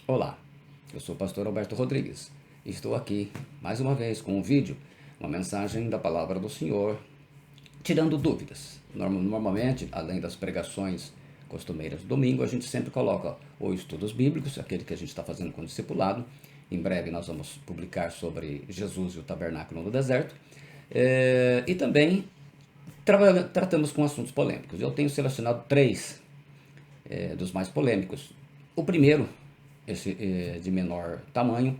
Olá, eu sou o pastor Alberto Rodrigues e estou aqui mais uma vez com um vídeo, uma mensagem da palavra do Senhor, tirando dúvidas. Normalmente, além das pregações costumeiras do domingo, a gente sempre coloca ou estudos bíblicos, aquele que a gente está fazendo com o discipulado. Em breve nós vamos publicar sobre Jesus e o tabernáculo no deserto. E também tratamos com assuntos polêmicos. Eu tenho selecionado três dos mais polêmicos. O primeiro, esse de menor tamanho,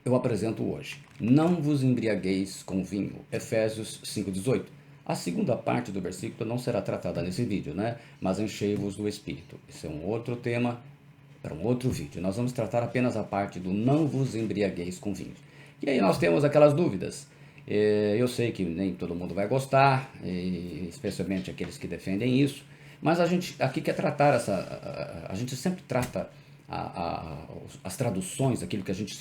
eu apresento hoje. Não vos embriagueis com vinho. Efésios 5,18. A segunda parte do versículo não será tratada nesse vídeo, né? Mas enchei-vos do Espírito. Esse é um outro tema para um outro vídeo. Nós vamos tratar apenas a parte do não vos embriagueis com vinho. E aí nós temos aquelas dúvidas. Eu sei que nem todo mundo vai gostar, especialmente aqueles que defendem isso, mas a gente aqui quer tratar a gente sempre trata as traduções, aquilo que a gente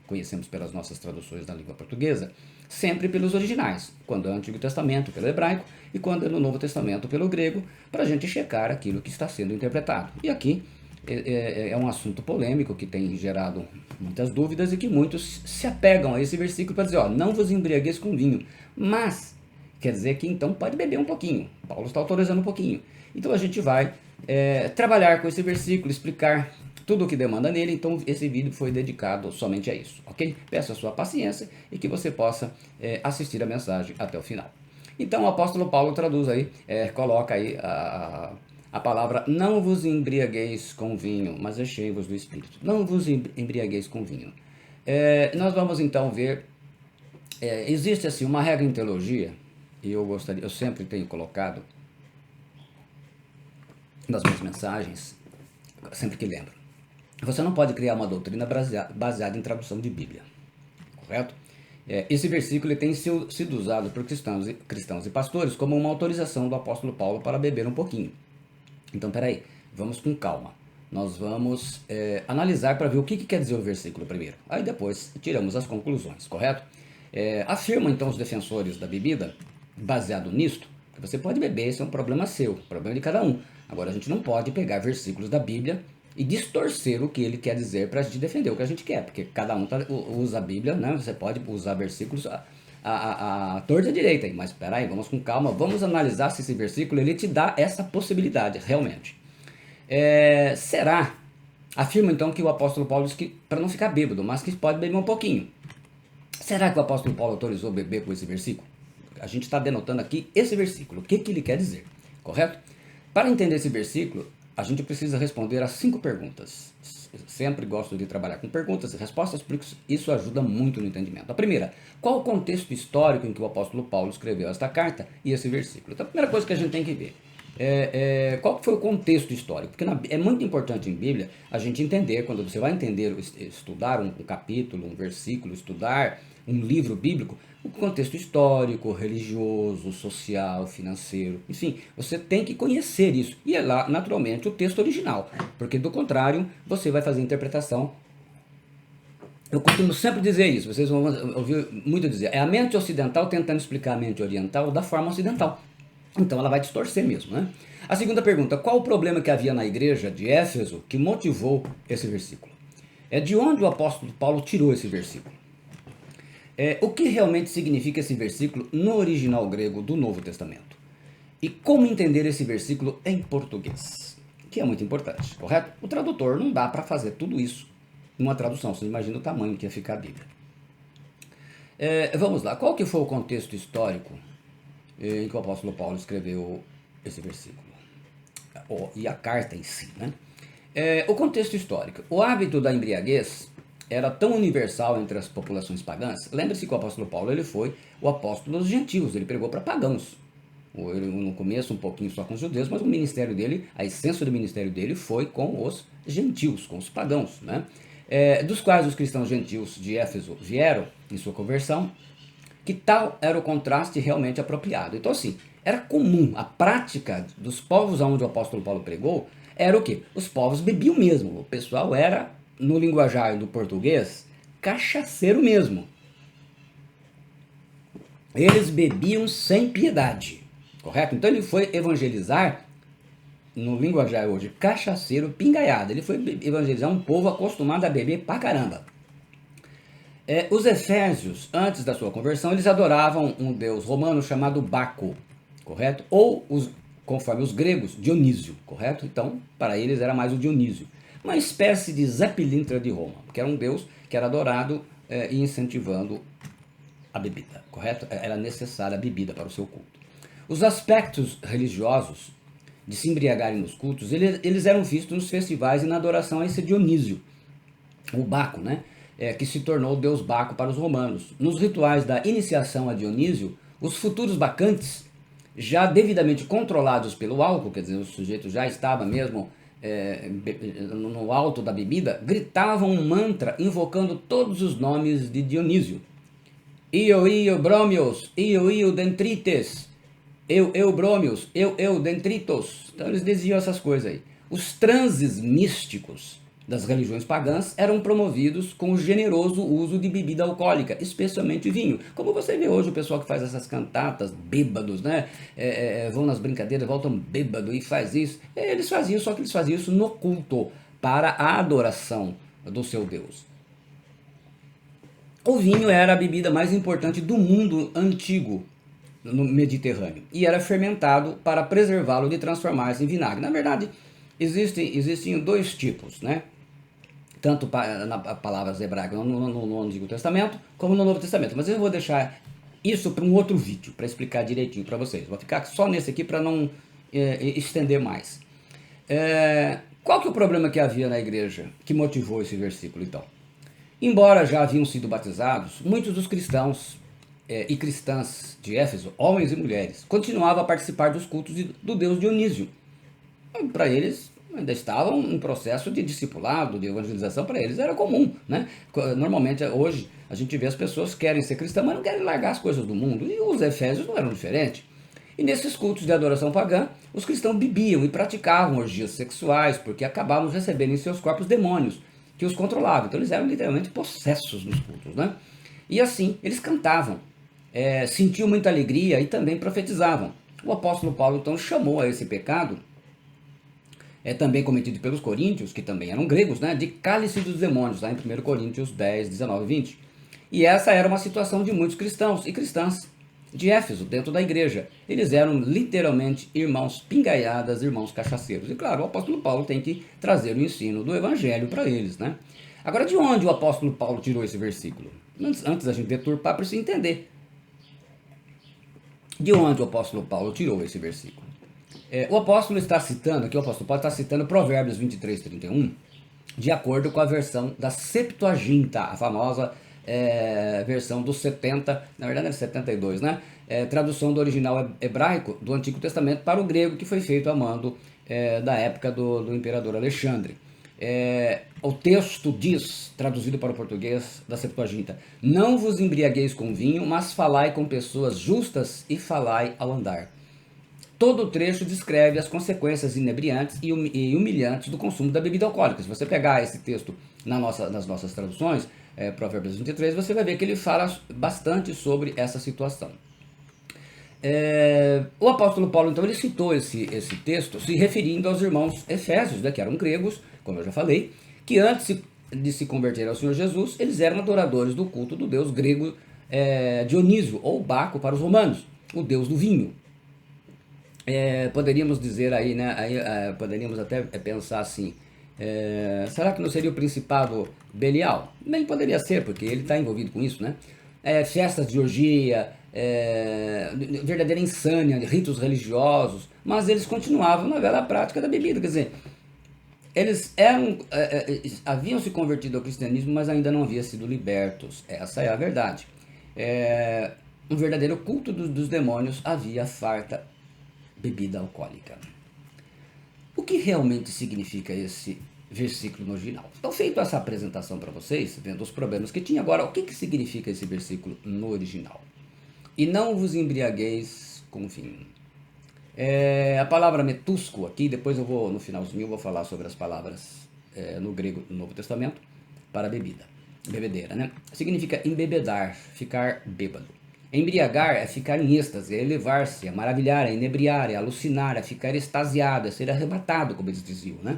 conhecemos pelas nossas traduções da língua portuguesa, sempre pelos originais, quando é o Antigo Testamento pelo hebraico e quando é no Novo Testamento pelo grego, para a gente checar aquilo que está sendo interpretado. E aqui é um assunto polêmico que tem gerado muitas dúvidas e que muitos se apegam a esse versículo para dizer, ó, não vos embriagueis com vinho, mas quer dizer que então pode beber um pouquinho. Paulo está autorizando um pouquinho. Então a gente vai trabalhar com esse versículo, explicar tudo o que demanda nele. Então esse vídeo foi dedicado somente a isso, ok? Peço a sua paciência e que você possa assistir a mensagem até o final. Então o apóstolo Paulo traduz aí, coloca aí a palavra não vos embriagueis com vinho, mas enchei-vos do Espírito. Não vos embriagueis com vinho. Nós vamos então ver, existe assim uma regra em teologia, e eu sempre tenho colocado nas minhas mensagens, sempre que lembro. Você não pode criar uma doutrina baseada em tradução de Bíblia, correto? Esse versículo ele tem sido usado por cristãos e pastores como uma autorização do apóstolo Paulo para beber um pouquinho. Então, peraí, vamos com calma. Nós vamos analisar para ver o que quer dizer o versículo primeiro. Aí depois tiramos as conclusões, correto? Afirmam então os defensores da bebida, baseado nisto, que você pode beber, esse é um problema seu, problema de cada um. Agora, a gente não pode pegar versículos da Bíblia e distorcer o que ele quer dizer para a gente defender o que a gente quer, porque cada um usa a Bíblia, né? Você pode usar versículos a torta direita, mas espera aí, vamos com calma, vamos analisar se esse versículo ele te dá essa possibilidade realmente. Afirma então que o apóstolo Paulo diz que para não ficar bêbado, mas que pode beber um pouquinho. Será que o apóstolo Paulo autorizou beber com esse versículo? A gente está denotando aqui esse versículo, o que ele quer dizer, correto? Para entender esse versículo, a gente precisa responder a 5 perguntas. Sempre gosto de trabalhar com perguntas e respostas, porque isso ajuda muito no entendimento. A primeira, qual o contexto histórico em que o apóstolo Paulo escreveu esta carta e esse versículo? Então, a primeira coisa que a gente tem que ver qual foi o contexto histórico, porque é muito importante em Bíblia a gente entender, quando você vai entender, estudar um capítulo, um versículo, estudar um livro bíblico, o contexto histórico, religioso, social, financeiro, enfim, você tem que conhecer isso, e é lá, naturalmente, o texto original, porque do contrário, você vai fazer interpretação. Eu costumo sempre dizer isso, vocês vão ouvir muito dizer, é a mente ocidental tentando explicar a mente oriental da forma ocidental. Então ela vai distorcer mesmo, né? A segunda pergunta, qual o problema que havia na igreja de Éfeso que motivou esse versículo? De onde o apóstolo Paulo tirou esse versículo? O que realmente significa esse versículo no original grego do Novo Testamento? E como entender esse versículo em português? Que é muito importante, correto? O tradutor não dá para fazer tudo isso numa tradução, você imagina o tamanho que ia ficar a Bíblia. Vamos lá, qual que foi o contexto histórico em que o apóstolo Paulo escreveu esse versículo? E a carta em si, né? O contexto histórico. O hábito da embriaguez era tão universal entre as populações pagãs. Lembre-se que o apóstolo Paulo ele foi o apóstolo dos gentios, ele pregou para pagãos. Ele, no começo um pouquinho só com os judeus, mas o ministério dele, a essência do ministério dele foi com os gentios, com os pagãos, né? Dos quais os cristãos gentios de Éfeso vieram em sua conversão, que tal era o contraste realmente apropriado. Então assim, era comum, a prática dos povos onde o apóstolo Paulo pregou, era o quê? Os povos bebiam mesmo, o pessoal era, no linguajar do português, cachaceiro mesmo. Eles bebiam sem piedade, correto? Então ele foi evangelizar no linguajar hoje, cachaceiro pingaiado. Ele foi evangelizar um povo acostumado a beber pra caramba. Os efésios, antes da sua conversão, eles adoravam um deus romano chamado Baco, correto? Ou, conforme os gregos, Dionísio, correto? Então, para eles era mais o Dionísio. Uma espécie de Zé Pilintra de Roma, que era um deus que era adorado e incentivando a bebida, correto? Era necessária a bebida para o seu culto. Os aspectos religiosos de se embriagarem nos cultos, eles eram vistos nos festivais e na adoração a esse Dionísio, o Baco, né? Que se tornou o deus Baco para os romanos. Nos rituais da iniciação a Dionísio, os futuros bacantes, já devidamente controlados pelo álcool, quer dizer, o sujeito já estava mesmo no alto da bebida, gritavam um mantra invocando todos os nomes de Dionísio. Io bromios, io dentrites, eu bromios, eu dentritos. Então eles diziam essas coisas aí. Os transes místicos das religiões pagãs eram promovidos com o generoso uso de bebida alcoólica, especialmente vinho. Como você vê hoje o pessoal que faz essas cantatas, bêbados, né? Vão nas brincadeiras, voltam bêbado e faz isso. Eles faziam, só que eles faziam isso no culto, para a adoração do seu Deus. O vinho era a bebida mais importante do mundo antigo, no Mediterrâneo, e era fermentado para preservá-lo de transformar-se em vinagre. Na verdade, existem dois tipos, né? Tanto na palavras hebraicas no Antigo Testamento, como no Novo Testamento. Mas eu vou deixar isso para um outro vídeo, para explicar direitinho para vocês. Vou ficar só nesse aqui para não estender mais. Qual que é o problema que havia na igreja que motivou esse versículo, então? Embora já haviam sido batizados, muitos dos cristãos e cristãs de Éfeso, homens e mulheres, continuavam a participar dos cultos do deus Dionísio. Para eles, ainda estavam em processo de discipulado, de evangelização, para eles era comum, né? Normalmente, hoje, a gente vê as pessoas que querem ser cristãs, mas não querem largar as coisas do mundo, e os efésios não eram diferentes. E nesses cultos de adoração pagã, os cristãos bebiam e praticavam orgias sexuais, porque acabavam recebendo em seus corpos demônios que os controlavam. Então eles eram literalmente possessos nos cultos, né? E assim, eles cantavam, sentiam muita alegria e também profetizavam. O apóstolo Paulo, então, chamou a esse pecado, também cometido pelos coríntios, que também eram gregos, né, de cálice dos demônios, lá em 1 Coríntios 10, 19 e 20. E essa era uma situação de muitos cristãos e cristãs de Éfeso, dentro da igreja. Eles eram literalmente irmãos pingaiadas, irmãos cachaceiros. E claro, o apóstolo Paulo tem que trazer o ensino do evangelho para eles, né? Agora, de onde o apóstolo Paulo tirou esse versículo? Antes da gente deturpar, precisa entender. De onde o apóstolo Paulo tirou esse versículo? O apóstolo está citando, aqui o apóstolo Paulo está citando Provérbios 23, 31, de acordo com a versão da Septuaginta, a famosa versão dos 70, na verdade é 72, né? Tradução do original hebraico do Antigo Testamento para o grego, que foi feito a mando da época do imperador Alexandre. O texto diz, traduzido para o português da Septuaginta: não vos embriagueis com vinho, mas falai com pessoas justas e falai ao andar. Todo o trecho descreve as consequências inebriantes e humilhantes do consumo da bebida alcoólica. Se você pegar esse texto nas nossas traduções, Provérbios 23, você vai ver que ele fala bastante sobre essa situação. O apóstolo Paulo, então, ele citou esse texto se referindo aos irmãos efésios, né, que eram gregos, como eu já falei, que antes de se converter ao Senhor Jesus, eles eram adoradores do culto do deus grego Dionísio, ou Baco para os romanos, o deus do vinho. Poderíamos dizer aí, né? Poderíamos até pensar assim: será que não seria o principado Belial? Bem, poderia ser, porque ele está envolvido com isso, né? Festas de orgia, verdadeira insânia, ritos religiosos, mas eles continuavam na velha prática da bebida, quer dizer, eles haviam se convertido ao cristianismo, mas ainda não haviam sido libertos. Essa é a verdade. Um verdadeiro culto dos demônios havia farta bebida alcoólica. O que realmente significa esse versículo no original? Então, feito essa apresentação para vocês, vendo os problemas que tinha, agora o que significa esse versículo no original? E não vos embriagueis com vinho. A palavra metusco aqui, depois eu vou, no finalzinho, eu vou falar sobre as palavras no grego do Novo Testamento para bebida, bebedeira, né? Significa embebedar, ficar bêbado. Embriagar é ficar em êxtase, é elevar-se, é maravilhar, é inebriar, é alucinar, é ficar extasiado, é ser arrebatado, como eles diziam, né?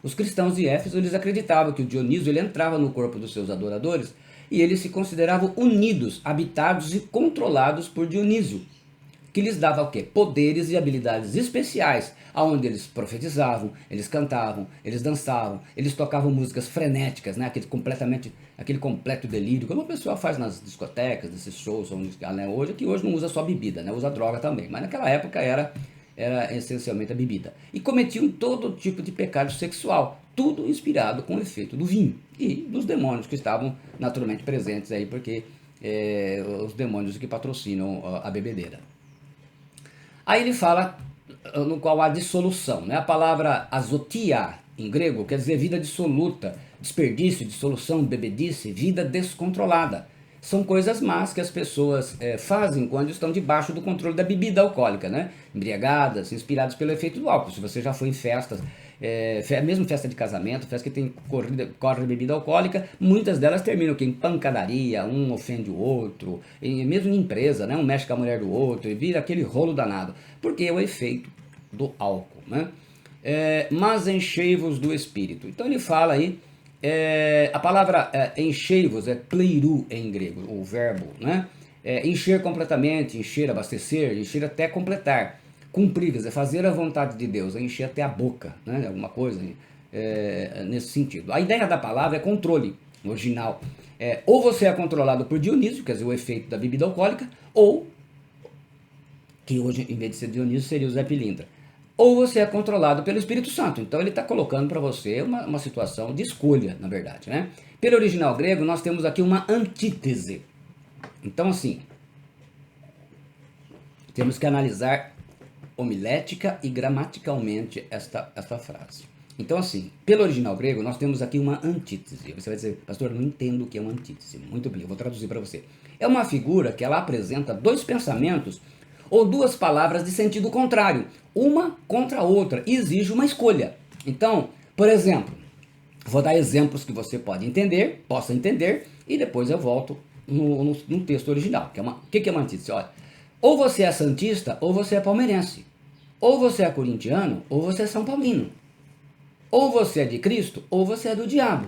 Os cristãos de Éfeso, eles acreditavam que o Dionísio ele entrava no corpo dos seus adoradores e eles se consideravam unidos, habitados e controlados por Dionísio, que lhes dava o quê? Poderes e habilidades especiais, aonde eles profetizavam, eles cantavam, eles dançavam, eles tocavam músicas frenéticas, né? Aquele completo delírio, como o pessoal faz nas discotecas, nesses shows, né? Hoje, que hoje não usa só bebida, né? Usa droga também, mas naquela época era essencialmente a bebida. E cometiam todo tipo de pecado sexual, tudo inspirado com o efeito do vinho e dos demônios que estavam naturalmente presentes aí, porque os demônios que patrocinam a bebedeira. Aí ele fala no qual há dissolução, né? A palavra azotia em grego quer dizer vida dissoluta, desperdício, dissolução, bebedice, vida descontrolada. São coisas más que as pessoas fazem quando estão debaixo do controle da bebida alcoólica, né? Embriagadas, inspiradas pelo efeito do álcool. Se você já foi em festas, mesmo festa de casamento, festa que corre bebida alcoólica, muitas delas terminam em pancadaria, um ofende o outro, mesmo em empresa, né? Um mexe com a mulher do outro e vira aquele rolo danado, porque é o efeito do álcool, né? Mas enchei-vos do Espírito. Então ele fala aí, a palavra enchei-vos é pleiru em grego, o verbo, né? Encher completamente, encher, abastecer, encher até completar. Cumprir, é fazer a vontade de Deus, é encher até a boca, né? Alguma coisa nesse sentido. A ideia da palavra é controle, no original. Ou você é controlado por Dionísio, quer dizer, o efeito da bebida alcoólica, ou, que hoje, em vez de ser Dionísio, seria o Zé Pilintra. Ou você é controlado pelo Espírito Santo. Então ele está colocando para você uma situação de escolha, na verdade, né? Pelo original grego, nós temos aqui uma antítese. Então, assim, temos que analisar homilética e gramaticalmente esta frase. Então, assim, pelo original grego, nós temos aqui uma antítese. Você vai dizer, pastor, eu não entendo o que é uma antítese. Muito bem, eu vou traduzir para você. É uma figura que ela apresenta dois pensamentos ou duas palavras de sentido contrário, uma contra a outra, e exige uma escolha. Então, por exemplo, vou dar exemplos que você pode entender, possa entender, e depois eu volto no texto original. O que é uma antítese? Olha, ou você é santista, ou você é palmeirense. Ou você é corintiano, ou você é são paulino. Ou você é de Cristo, ou você é do diabo.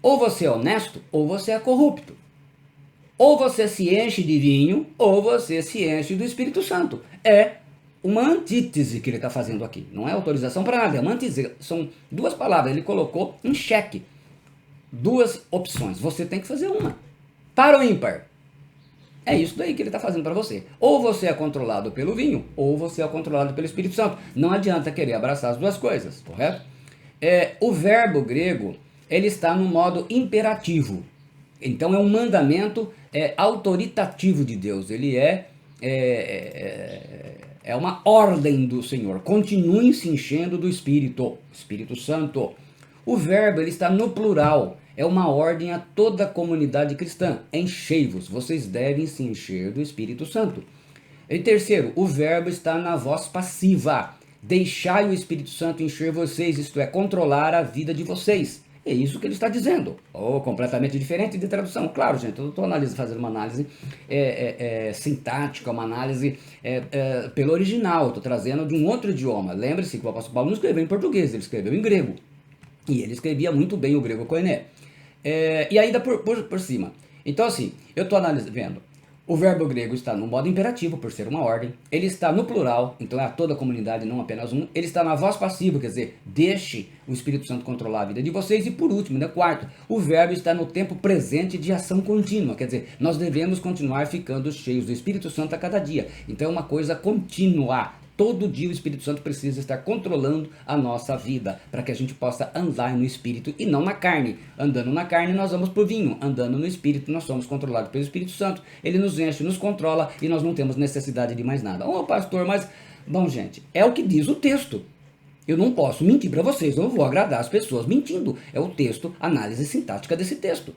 Ou você é honesto, ou você é corrupto. Ou você se enche de vinho, ou você se enche do Espírito Santo. É uma antítese que ele está fazendo aqui. Não é autorização para nada, é uma antítese. São duas palavras, ele colocou em xeque. Duas opções, você tem que fazer uma. Para o ímpar. É isso daí que ele está fazendo para você. Ou você é controlado pelo vinho, ou você é controlado pelo Espírito Santo. Não adianta querer abraçar as duas coisas, correto? O verbo grego, ele está no modo imperativo. Então é um mandamento autoritativo de Deus. Ele é uma ordem do Senhor. Continue se enchendo do Espírito Santo. O verbo ele está no plural. É uma ordem a toda a comunidade cristã. Enchei-vos. Vocês devem se encher do Espírito Santo. Em terceiro, o verbo está na voz passiva. Deixai o Espírito Santo encher vocês, isto é, controlar a vida de vocês. É isso que ele está dizendo. Completamente diferente de tradução. Claro, gente, eu estou fazendo uma análise sintática, uma análise pelo original. Estou trazendo de um outro idioma. Lembre-se que o apóstolo Paulo não escreveu em português, ele escreveu em grego. E ele escrevia muito bem o grego koiné. E ainda por cima. Então, assim, eu estou vendo. O verbo grego está no modo imperativo, por ser uma ordem. Ele está no plural, então é a toda a comunidade, não apenas um. Ele está na voz passiva, quer dizer, deixe o Espírito Santo controlar a vida de vocês. E por último, né, quarto, o verbo está no tempo presente de ação contínua. Quer dizer, nós devemos continuar ficando cheios do Espírito Santo a cada dia. Então é uma coisa contínua. Todo dia o Espírito Santo precisa estar controlando a nossa vida, para que a gente possa andar no Espírito e não na carne. Andando na carne, nós vamos para o vinho. Andando no Espírito, nós somos controlados pelo Espírito Santo. Ele nos enche, nos controla e nós não temos necessidade de mais nada. Pastor, mas... Bom, gente, é o que diz o texto. Eu não posso mentir para vocês, eu não vou agradar as pessoas mentindo. É o texto, análise sintática desse texto.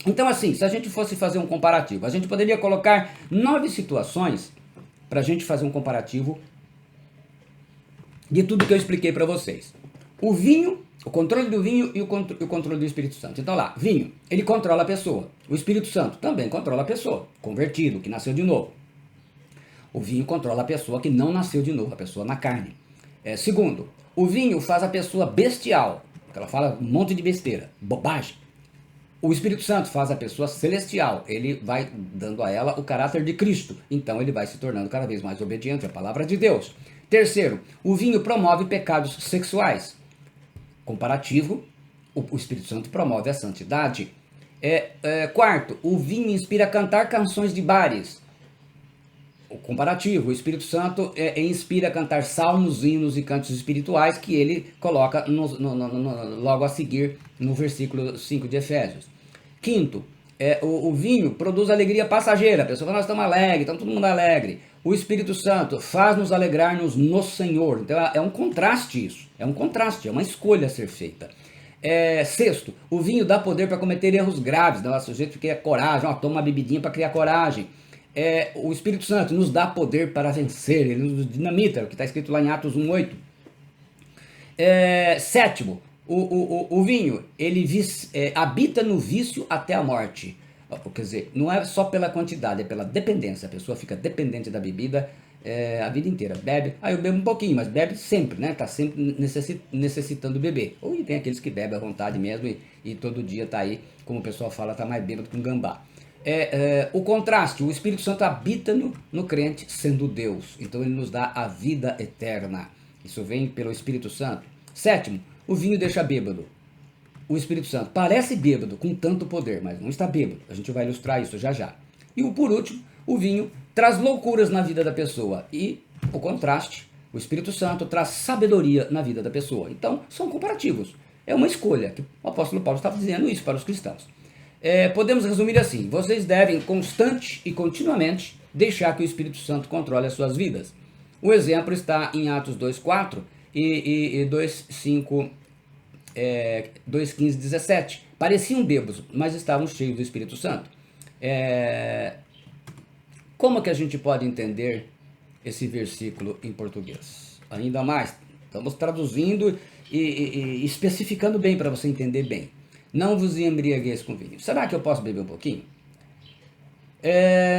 Então, assim, se a gente fosse fazer um comparativo, a gente poderia colocar 9 situações para a gente fazer um comparativo de tudo que eu expliquei para vocês. O vinho O controle do vinho e o controle do Espírito Santo. Então lá, vinho, ele controla a pessoa. O Espírito Santo também controla a pessoa, convertido, que nasceu de novo. O vinho controla a pessoa que não nasceu de novo, a pessoa na carne. Segundo, o vinho faz a pessoa bestial, ela fala um monte de besteira, bobagem. O Espírito Santo faz a pessoa celestial, ele vai dando a ela o caráter de Cristo, então ele vai se tornando cada vez mais obediente à palavra de Deus. Terceiro, o vinho promove pecados sexuais. Comparativo, o Espírito Santo promove a santidade. Quarto, o vinho inspira a cantar canções de bares. O comparativo, o Espírito Santo inspira a cantar salmos, hinos e cantos espirituais que ele coloca logo a seguir no versículo 5 de Efésios. Quinto, o vinho produz alegria passageira. A pessoa fala, nós estamos alegres, estamos todo mundo alegre. O Espírito Santo faz-nos alegrar-nos no Senhor. Então é um contraste isso, é um contraste, é uma escolha a ser feita. Sexto, o vinho dá poder para cometer erros graves. O sujeito cria coragem, toma uma bebidinha para criar coragem. O Espírito Santo nos dá poder para vencer, ele nos dinamita, o que está escrito lá em Atos 1:8. Sétimo, o vinho, ele habita no vício até a morte. Quer dizer, não é só pela quantidade, é pela dependência. A pessoa fica dependente da bebida a vida inteira. Bebe, eu bebo um pouquinho, mas bebe sempre, né? Está sempre necessitando beber. Ou tem aqueles que bebem à vontade mesmo e todo dia está aí, como o pessoal fala, está mais bêbado que um gambá. O contraste, o Espírito Santo habita no crente sendo Deus. Então ele nos dá a vida eterna. Isso vem pelo Espírito Santo. Sétimo, o vinho deixa bêbado. O Espírito Santo parece bêbado com tanto poder, mas não está bêbado. A gente vai ilustrar isso já já. E por último, o vinho traz loucuras na vida da pessoa. E o contraste, o Espírito Santo traz sabedoria na vida da pessoa. Então, são comparativos. É uma escolha, que o apóstolo Paulo estava dizendo isso para os cristãos. Podemos resumir assim: vocês devem constante e continuamente deixar que o Espírito Santo controle as suas vidas. O exemplo está em Atos 2:4 e 2:5, 2:15, 17. Pareciam bêbados, mas estavam cheios do Espírito Santo. Como que a gente pode entender esse versículo em português? Ainda mais, estamos traduzindo e especificando bem para você entender bem. Não vos embriagueis com vinho. Será que eu posso beber um pouquinho?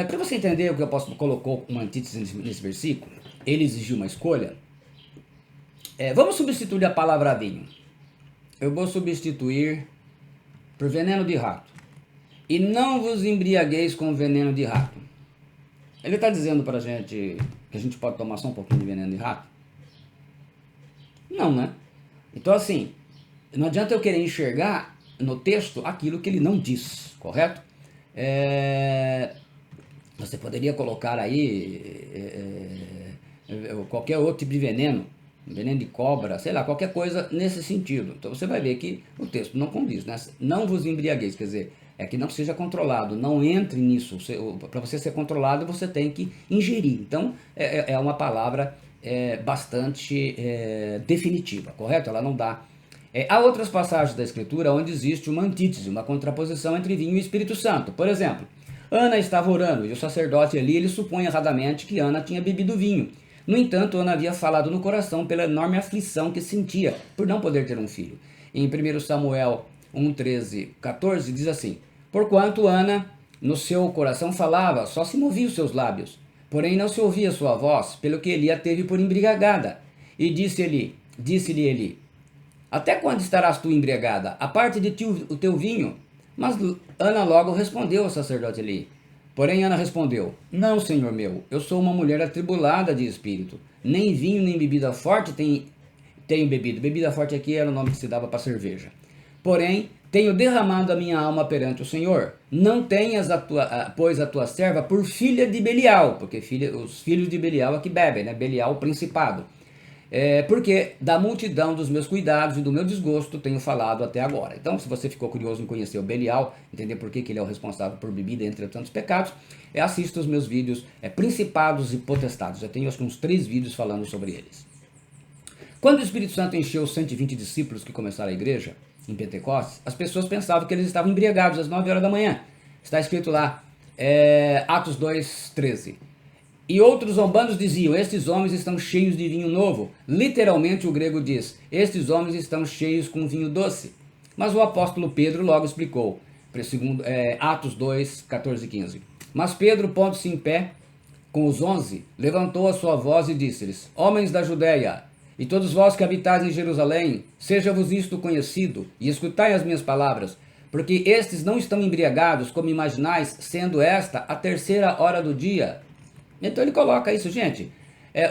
Para você entender o que o apóstolo colocou uma antítese nesse versículo, ele exigiu uma escolha. Vamos substituir a palavra vinho. Eu vou substituir por veneno de rato. E não vos embriagueis com veneno de rato. Ele está dizendo para a gente que a gente pode tomar só um pouquinho de veneno de rato? Não, né? Então assim, não adianta eu querer enxergar no texto aquilo que ele não diz, correto? Você poderia colocar aí qualquer outro tipo de veneno de cobra, sei lá, qualquer coisa nesse sentido. Então você vai ver que o texto não condiz, né? Não vos embriagueis, quer dizer, que não seja controlado, não entre nisso. Para você ser controlado, você tem que ingerir. Então é uma palavra bastante definitiva, correto? Ela não dá. Há outras passagens da Escritura onde existe uma antítese, uma contraposição entre vinho e Espírito Santo. Por exemplo, Ana estava orando e o sacerdote ali, ele supõe erradamente que Ana tinha bebido vinho. No entanto, Ana havia falado no coração pela enorme aflição que sentia por não poder ter um filho. Em 1 Samuel 1:13, 14 diz assim: porquanto Ana no seu coração falava, só se movia os seus lábios, porém não se ouvia sua voz, pelo que Eli a teve por embriagada. E disse-lhe Eli: até quando estarás tu embriagada? Aparte de ti o teu vinho. Mas Ana logo respondeu ao sacerdote Eli. Porém Ana respondeu: não, senhor meu, eu sou uma mulher atribulada de espírito. Nem vinho nem bebida forte tenho bebido. Bebida forte aqui era o nome que se dava para cerveja. Porém, tenho derramado a minha alma perante o Senhor. Não tenhas pois a tua serva por filha de Belial, porque os filhos de Belial é que bebem, né? Belial, o principado. Porque da multidão dos meus cuidados e do meu desgosto tenho falado até agora. Então, se você ficou curioso em conhecer o Belial, entender por que ele é o responsável por bebida, entre tantos pecados, assista os meus vídeos Principados e Potestades. Já tenho acho que uns 3 vídeos falando sobre eles. Quando o Espírito Santo encheu os 120 discípulos que começaram a igreja, em Pentecostes, as pessoas pensavam que eles estavam embriagados às 9 horas da manhã. Está escrito lá, Atos 2:13. E outros zombandos diziam, estes homens estão cheios de vinho novo. Literalmente o grego diz, estes homens estão cheios com vinho doce. Mas o apóstolo Pedro logo explicou, segundo, Atos 2, 14 e 15. Mas Pedro, pondo-se em pé com os 11, levantou a sua voz e disse-lhes, homens da Judéia, e todos vós que habitais em Jerusalém, seja-vos isto conhecido, e escutai as minhas palavras, porque estes não estão embriagados, como imaginais, sendo esta a terceira hora do dia. Então ele coloca isso, gente.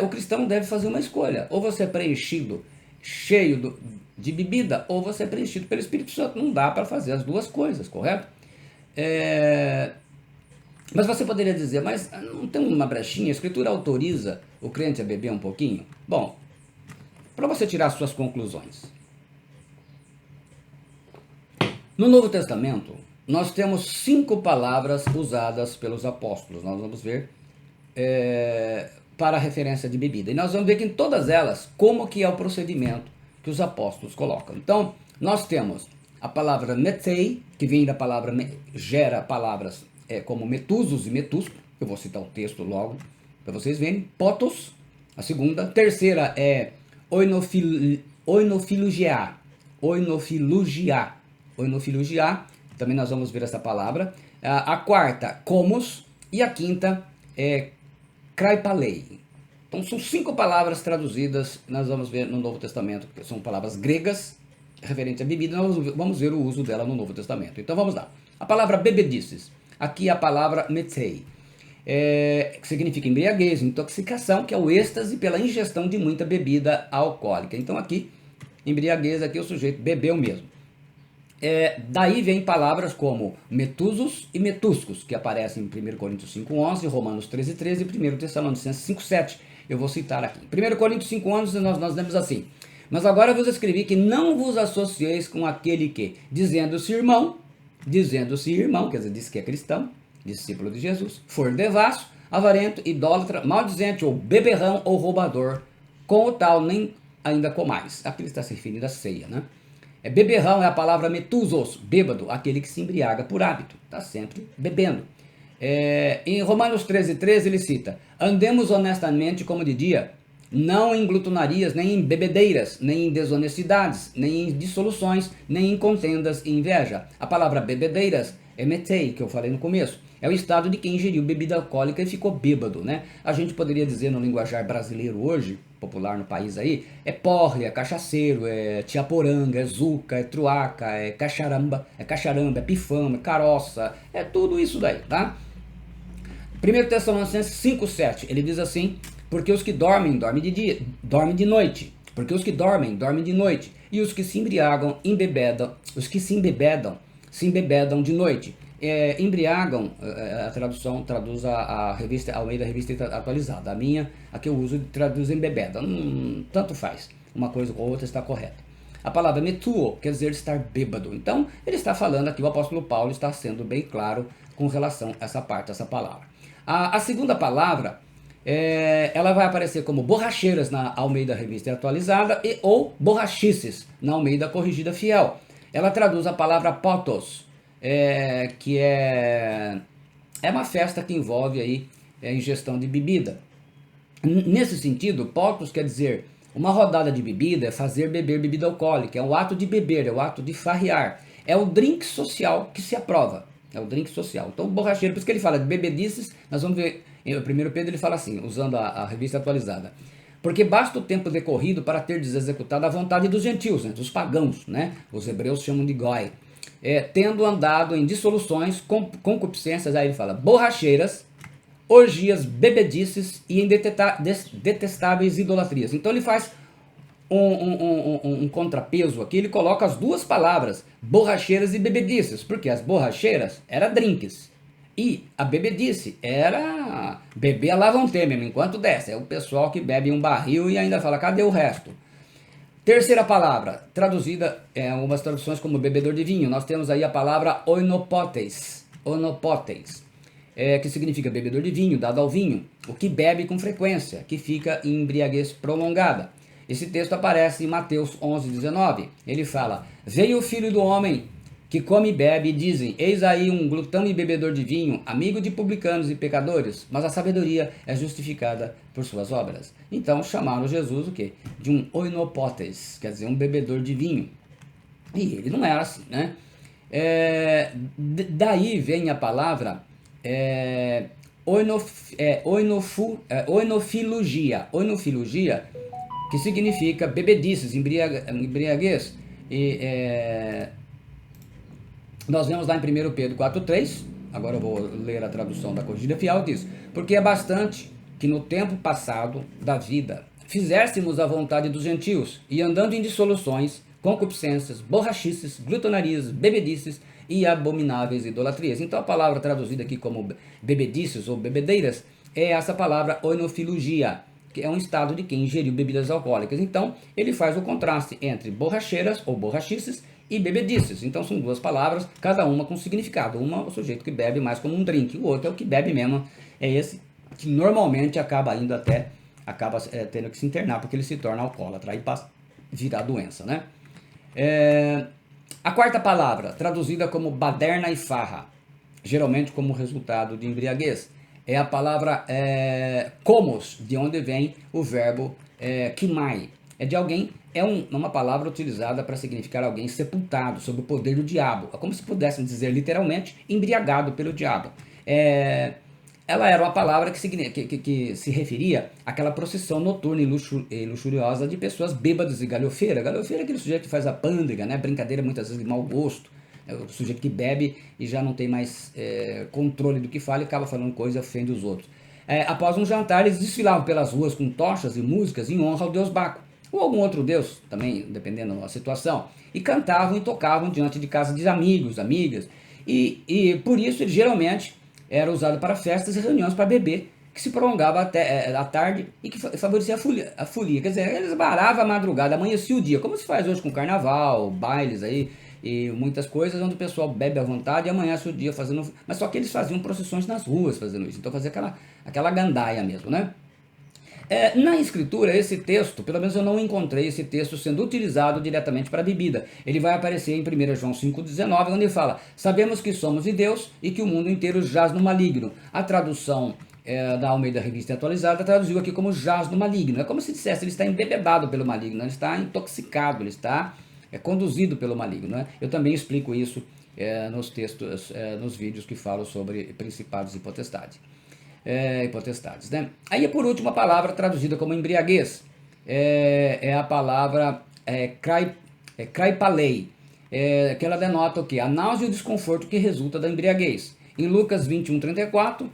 O cristão deve fazer uma escolha. Ou você é preenchido, cheio de bebida, ou você é preenchido pelo Espírito Santo. Não dá para fazer as duas coisas, correto? Mas você poderia dizer, mas não tem uma brechinha? A Escritura autoriza o crente a beber um pouquinho? Bom, para você tirar suas conclusões. No Novo Testamento, nós temos 5 palavras usadas pelos apóstolos. Nós vamos ver para a referência de bebida. E nós vamos ver que em todas elas, como que é o procedimento que os apóstolos colocam. Então, nós temos a palavra metei, que vem da palavra, gera palavras como metusos e metusco. Eu vou citar o texto logo para vocês verem. Potos, a segunda. Terceira é oinofilugia. Oinofilugia, também nós vamos ver essa palavra. A quarta, comos. E a quinta é kraipalei. Então são 5 palavras traduzidas, nós vamos ver no Novo Testamento, que são palavras gregas, referente à bebida, nós vamos ver o uso dela no Novo Testamento. Então vamos lá. A palavra bebedices, aqui a palavra metei, que significa embriaguez, intoxicação, que é o êxtase pela ingestão de muita bebida alcoólica. Então aqui, embriaguez, aqui o sujeito bebeu mesmo. Daí vem palavras como metusos e metuscos, que aparecem em 1 Coríntios 5,11, Romanos 13,13 e 1 Tessalonicenses 5,7. Eu vou citar aqui. 1 Coríntios 5,11 nós lemos assim, mas agora vos escrevi que não vos associeis com aquele que, dizendo-se irmão, quer dizer, diz que é cristão, discípulo de Jesus, for devasso, avarento, idólatra, maldizente, ou beberrão, ou roubador, com o tal nem ainda comais. Aqui ele está se referindo à ceia, né? Beberrão é a palavra metusos, bêbado, aquele que se embriaga por hábito, está sempre bebendo. Em Romanos 13,13 ele cita, andemos honestamente como de dia, não em glutonarias, nem em bebedeiras, nem em desonestidades, nem em dissoluções, nem em contendas e inveja. A palavra bebedeiras é metei, que eu falei no começo. É o estado de quem ingeriu bebida alcoólica e ficou bêbado, né? A gente poderia dizer no linguajar brasileiro hoje, popular no país aí, é porre, é cachaceiro, é tiaporanga, é zuca, é truaca, é cacharamba, é pifama, é caroça, é tudo isso daí, tá? 1 Tessalonicenses 5,7, ele diz assim, porque os que dormem, dormem de dia, dormem de noite. Porque os que dormem, dormem de noite. E os que se embriagam, os que se embebedam de noite. Embriagam, a tradução traduz a revista Almeida, revista atualizada. A minha, a que eu uso, traduz embebeda. Tanto faz. Uma coisa ou outra está correta. A palavra metuo quer dizer estar bêbado. Então, ele está falando aqui, o apóstolo Paulo está sendo bem claro com relação a essa parte, essa palavra. A segunda palavra, ela vai aparecer como borracheiras na Almeida Revista Atualizada ou borrachices na Almeida Corrigida Fiel. Ela traduz a palavra potos, que é uma festa que envolve aí ingestão de bebida. Nesse sentido, potos quer dizer uma rodada de bebida, é fazer beber bebida alcoólica, é o ato de beber, é o ato de farrear, é o drink social que se aprova, é o drink social. Então, borracheiro, por isso que ele fala de bebedices, nós vamos ver, em 1 Pedro ele fala assim, usando a revista atualizada, porque basta o tempo decorrido para ter executado a vontade dos gentios, né, dos pagãos, né, os hebreus chamam de goi, tendo andado em dissoluções, concupiscências, aí ele fala, borracheiras, orgias, bebedices e em detestáveis idolatrias. Então ele faz um contrapeso aqui, ele coloca as duas palavras, borracheiras e bebedices, porque as borracheiras eram drinks, e a bebedice era beber a lá vão ter mesmo, enquanto desce. É o pessoal que bebe um barril e ainda fala, cadê o resto? Terceira palavra, traduzida em algumas traduções como bebedor de vinho, nós temos aí a palavra oinopotes, que significa bebedor de vinho, dado ao vinho, o que bebe com frequência, que fica em embriaguez prolongada. Esse texto aparece em Mateus 11:19, ele fala, veio o Filho do Homem que come e bebe e dizem, eis aí um glutão e bebedor de vinho, amigo de publicanos e pecadores, mas a sabedoria é justificada por suas obras. Então chamaram Jesus o quê? De um oinopotes, quer dizer, um bebedor de vinho. E ele não era assim, né? Daí vem a palavra oinofilogia. Oinofilogia, que significa bebedices, embriaguez. E nós vemos lá em 1 Pedro 4,3, agora eu vou ler a tradução da Corrigida Fiel, diz, porque é bastante que no tempo passado da vida fizéssemos a vontade dos gentios, e andando em dissoluções, concupiscências, borrachices, glutonarias, bebedices e abomináveis idolatrias. Então a palavra traduzida aqui como bebedices ou bebedeiras é essa palavra oinofilogia, que é um estado de quem ingeriu bebidas alcoólicas. Então ele faz o contraste entre borracheiras ou borrachices e bebedices. Então são duas palavras, cada uma com significado. Uma é o sujeito que bebe mais como um drink, o outro é o que bebe mesmo, é esse que normalmente acaba indo até, tendo que se internar, porque ele se torna alcoólatra, aí passa a virar doença, né? A quarta palavra, traduzida como baderna e farra, geralmente como resultado de embriaguez, é a palavra komos, de onde vem o verbo kimai. É de alguém, uma palavra utilizada para significar alguém sepultado sob o poder do diabo. É como se pudéssemos dizer literalmente embriagado pelo diabo. Ela era uma palavra que se referia àquela procissão noturna e luxuriosa de pessoas bêbadas e galhofeira. Galhofeira é aquele sujeito que faz a pândega, né? Brincadeira muitas vezes de mau gosto. É o sujeito que bebe e já não tem mais controle do que fala e acaba falando coisa e ofende os outros. Após um jantar, eles desfilavam pelas ruas com tochas e músicas em honra ao deus Baco, ou algum outro deus, também dependendo da situação, e cantavam e tocavam diante de casa de amigos, amigas, e por isso ele geralmente era usado para festas e reuniões para beber, que se prolongava até a tarde e que favorecia a folia. Quer dizer, eles baravam a madrugada, amanhecia o dia, como se faz hoje com carnaval, bailes aí, e muitas coisas onde o pessoal bebe à vontade e amanhece o dia fazendo... Mas só que eles faziam procissões nas ruas fazendo isso, então fazia aquela gandaia mesmo, né? Na escritura, esse texto, pelo menos eu não encontrei esse texto sendo utilizado diretamente para a bebida. Ele vai aparecer em 1 João 5,19, onde ele fala, sabemos que somos de Deus e que o mundo inteiro jaz no maligno. A tradução da Almeida Revista Atualizada traduziu aqui como jaz no maligno. É como se dissesse, ele está embebedado pelo maligno, ele está intoxicado, ele está conduzido pelo maligno. Né? Eu também explico isso nos textos, nos vídeos que falo sobre principados e potestades, né? Aí por último a palavra traduzida como embriaguez é a palavra kraipalei, que ela denota o que? A náusea e o desconforto que resulta da embriaguez. Em Lucas 21:34,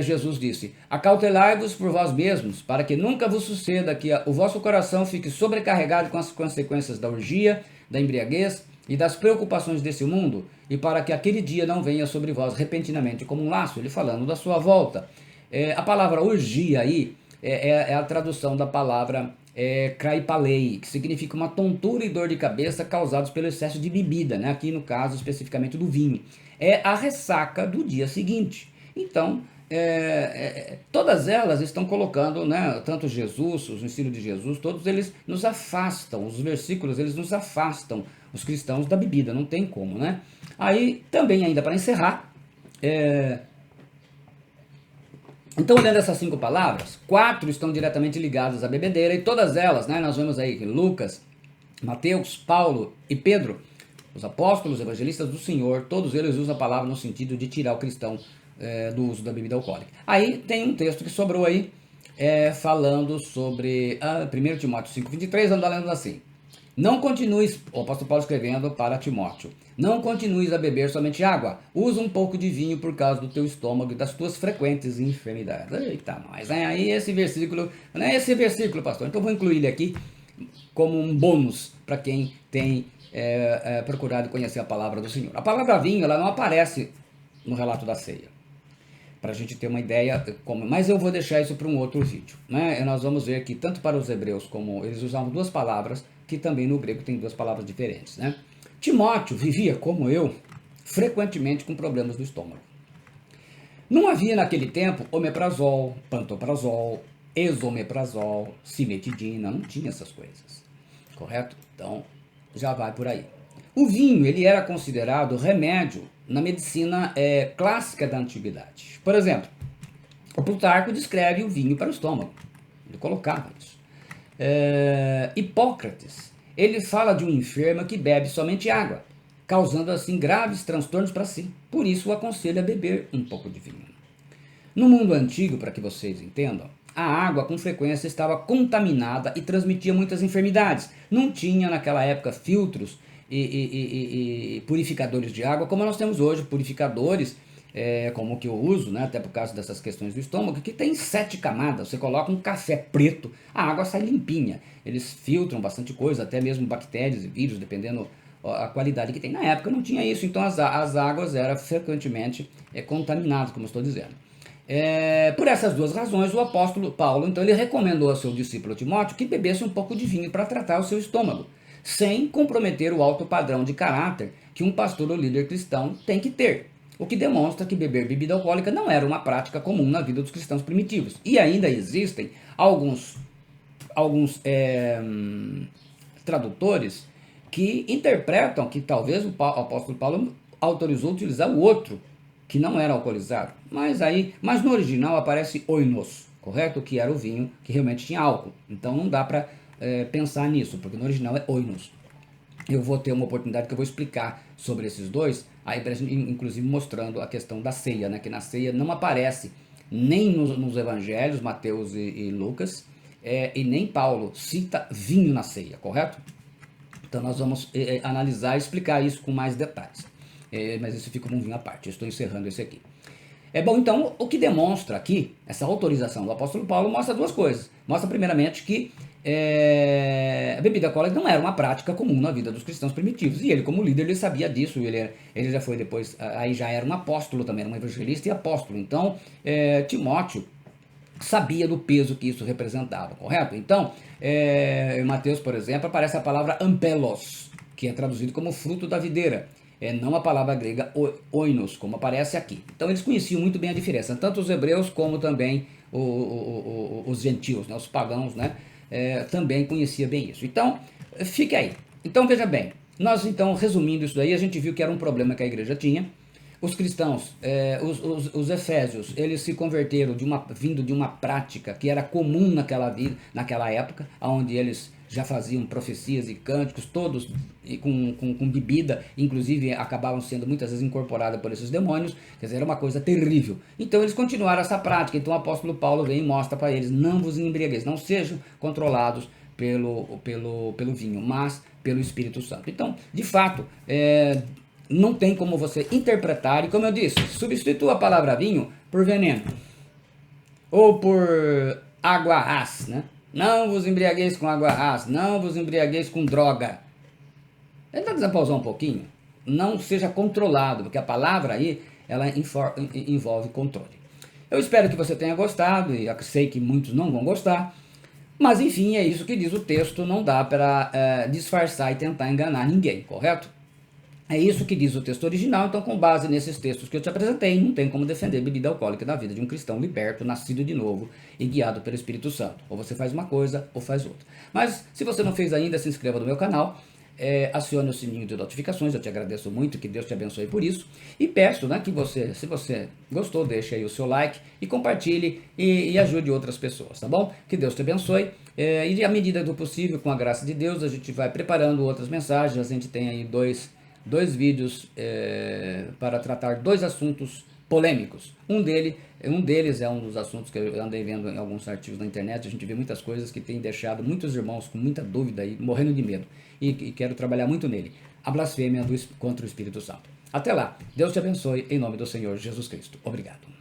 Jesus disse, acautelai-vos por vós mesmos, para que nunca vos suceda que o vosso coração fique sobrecarregado com as consequências da orgia, da embriaguez e das preocupações desse mundo, e para que aquele dia não venha sobre vós repentinamente como um laço, ele falando da sua volta. A palavra orgia aí é a tradução da palavra kraipalei, que significa uma tontura e dor de cabeça causados pelo excesso de bebida, né? Aqui no caso especificamente do vinho. É a ressaca do dia seguinte. Então, todas elas estão colocando, né, tanto Jesus, os ensinos de Jesus, todos eles nos afastam, os versículos eles nos afastam, os cristãos, da bebida, não tem como, né? Aí, também ainda para encerrar, então olhando essas 5 palavras, 4 estão diretamente ligadas à bebedeira, e todas elas, né, nós vemos aí que Lucas, Mateus, Paulo e Pedro, os apóstolos, evangelistas do Senhor, todos eles usam a palavra no sentido de tirar o cristão do uso da bebida alcoólica. Aí tem um texto que sobrou aí, falando sobre 1 Timóteo 5,23, anda lendo assim, não continues, o apóstolo Paulo escrevendo para Timóteo, não continues a beber somente água, usa um pouco de vinho por causa do teu estômago e das tuas frequentes enfermidades. Eita, mas aí esse versículo, não é esse versículo, pastor, então vou incluir ele aqui como um bônus para quem tem procurado conhecer a palavra do Senhor. A palavra vinho, ela não aparece no relato da ceia, para a gente ter uma ideia, mas eu vou deixar isso para um outro vídeo, né? E nós vamos ver que tanto para os hebreus como eles usavam 2 palavras, que também no grego tem 2 palavras diferentes, né? Timóteo vivia, como eu, frequentemente com problemas do estômago. Não havia naquele tempo omeprazol, pantoprazol, esomeprazol, cimetidina, não tinha essas coisas, correto? Então, já vai por aí. O vinho ele era considerado remédio na medicina clássica da antiguidade. Por exemplo, o Plutarco descreve o vinho para o estômago. Ele colocava isso. Hipócrates, ele fala de um enfermo que bebe somente água, causando assim graves transtornos para si. Por isso o aconselho a beber um pouco de vinho. No mundo antigo, para que vocês entendam, a água com frequência estava contaminada e transmitia muitas enfermidades. Não tinha naquela época filtros e purificadores de água como nós temos hoje, purificadores como o que eu uso, né, até por causa dessas questões do estômago, que tem 7 camadas. Você coloca um café preto, a água sai limpinha. Eles filtram bastante coisa, até mesmo bactérias e vírus, dependendo a qualidade que tem. Na época não tinha isso, então as águas eram frequentemente contaminadas, como eu estou dizendo. Por essas duas razões, o apóstolo Paulo, então, ele recomendou ao seu discípulo Timóteo que bebesse um pouco de vinho para tratar o seu estômago, sem comprometer o alto padrão de caráter que um pastor ou líder cristão tem que ter. O que demonstra que beber bebida alcoólica não era uma prática comum na vida dos cristãos primitivos. E ainda existem alguns tradutores que interpretam que talvez o apóstolo Paulo autorizou utilizar o outro, que não era alcoolizado. Mas no original aparece oinos, correto? Que era o vinho que realmente tinha álcool. Então não dá para pensar nisso, porque no original é oinos. Eu vou ter uma oportunidade que eu vou explicar sobre esses dois, aí inclusive mostrando a questão da ceia, né? Que na ceia não aparece nem nos evangelhos, Mateus e Lucas, e nem Paulo cita vinho na ceia, correto? Então nós vamos analisar e explicar isso com mais detalhes. Mas isso fica um vinho à parte, eu estou encerrando esse aqui. Bom, então, o que demonstra aqui, essa autorização do apóstolo Paulo, mostra duas coisas. Mostra, primeiramente, que a bebida alcoólica não era uma prática comum na vida dos cristãos primitivos. E ele, como líder, ele sabia disso. Ele já foi depois, aí já era um apóstolo também, era um evangelista e apóstolo. Então, Timóteo sabia do peso que isso representava, correto? Então, em Mateus, por exemplo, aparece a palavra ampelos, que é traduzido como fruto da videira. Não a palavra grega oinos, como aparece aqui. Então eles conheciam muito bem a diferença, tanto os hebreus como também os gentios, né, os pagãos, né, também conhecia bem isso. Então, fique aí. Então veja bem, nós então, resumindo isso daí, a gente viu que era um problema que a igreja tinha. Os cristãos, os efésios, eles se converteram vindo de uma prática que era comum naquela época, onde eles já faziam profecias e cânticos, todos com bebida, inclusive acabavam sendo muitas vezes incorporadas por esses demônios, quer dizer, era uma coisa terrível. Então eles continuaram essa prática, então o apóstolo Paulo vem e mostra para eles, não vos embriagueis, não sejam controlados pelo vinho, mas pelo Espírito Santo. Então, de fato, não tem como você interpretar, e como eu disse, substitua a palavra vinho por veneno, ou por água ras, né? Não vos embriagueis com água ras, não vos embriagueis com droga. Tenta desapausar um pouquinho, não seja controlado, porque a palavra aí, ela envolve controle. Eu espero que você tenha gostado, e eu sei que muitos não vão gostar, mas enfim, é isso que diz o texto, não dá para disfarçar e tentar enganar ninguém, correto? É isso que diz o texto original, então com base nesses textos que eu te apresentei, não tem como defender bebida alcoólica na vida de um cristão liberto, nascido de novo e guiado pelo Espírito Santo. Ou você faz uma coisa ou faz outra. Mas se você não fez ainda, se inscreva no meu canal, acione o sininho de notificações, eu te agradeço muito, que Deus te abençoe por isso. E peço, né, que você, se você gostou, deixe aí o seu like e compartilhe e ajude outras pessoas, tá bom? Que Deus te abençoe. E à medida do possível, com a graça de Deus, a gente vai preparando outras mensagens, a gente tem aí dois vídeos para tratar dois assuntos polêmicos. Um deles é um dos assuntos que eu andei vendo em alguns artigos na internet. A gente vê muitas coisas que tem deixado muitos irmãos com muita dúvida e morrendo de medo. E quero trabalhar muito nele. A blasfêmia contra o Espírito Santo. Até lá. Deus te abençoe em nome do Senhor Jesus Cristo. Obrigado.